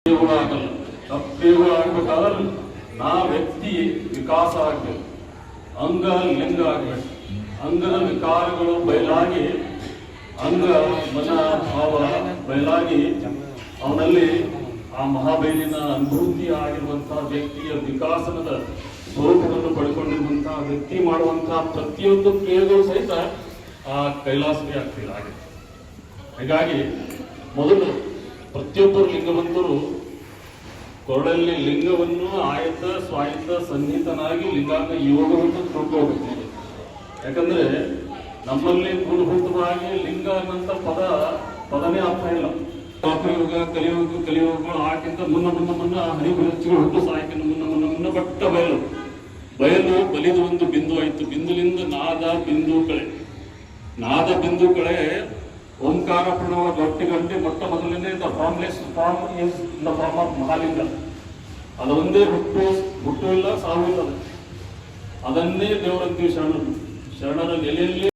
ಆಗಲ್ಲ. ತಪ್ಪೇವು ಆಗ್ಬೇಕಾದ್ರೆ ನಾ ವ್ಯಕ್ತಿ ವಿಕಾಸ ಆಗ್ಬೇಕು, ಅಂಗ ಲಿಂಗ ಆಗ್ಬೇಕು. ಅಂಗದ ವಿಕಾರಗಳು ಬಯಲಾಗಿ ಅಂಗ ಮನ ಭಾವ ಬಯಲಾಗಿ ಅವನಲ್ಲಿ ಆ ಮಹಾಬೈಲಿನ ಅನುಭೂತಿ ಆಗಿರುವಂತಹ ವ್ಯಕ್ತಿಯ ವಿಕಾಸನದ ಸ್ವರೂಪವನ್ನು ಪಡ್ಕೊಂಡಿರುವಂತಹ ವ್ಯಕ್ತಿ ಮಾಡುವಂತಹ ಪ್ರತಿಯೊಂದು ಕ್ರಿಯೆಗಳು ಸಹಿತ ಆ ಕೈಲಾಸವೇ ಆಗ್ತಿಲ್ಲ ಹಾಗೆ. ಹೀಗಾಗಿ ಮೊದಲು ಪ್ರತಿಯೊಬ್ಬರು ಲಿಂಗವಂತರು ಕೊರಳಲ್ಲಿ ಲಿಂಗವನ್ನು ಆಯತ ಸ್ವಾಯತ್ತ ಸನ್ನಿಹಿತನಾಗಿ ಲಿಂಗಾಂಗ ಯೋಗವನ್ನು ತಿಳ್ಕೋಬೇಕು. ಯಾಕಂದ್ರೆ ನಮ್ಮಲ್ಲಿ ಮೂಲಭೂತವಾಗಿ ಲಿಂಗ ಅನ್ನಂತ ಪದನೇ ಅರ್ಥ ಇಲ್ಲ. ಯುಗ ಕಲಿಯುಗಗಳು ಆಕಿಂತ ಮುನ್ನ ಹರಿಗುರುಚಿಗಳು ಹುಟ್ಟು ಸಾಯಕಿನ ಮುನ್ನ ಬಟ್ಟ ಬಯಲು ಬಲಿದು ಒಂದು ಬಿಂದು ಆಯ್ತು. ಬಿಂದುಲಿಂದ ನಾದ ಬಿಂದು ಕಳೆ ಓಂಕಾರ ಪ್ರಣವ ಗಟ್ಟಿ ಮೊಟ್ಟ ಮೊದಲನೇ the formless form is the form of Mahalinga. ಅದೊಂದೇ ಹುಟ್ಟು ಇಲ್ಲ, ಸಾವು ಇಲ್ಲ. ಅದನ್ನೇ ದೇವರಂತೀವಿ ಶರಣರ ನೆಲೆಯಲ್ಲಿ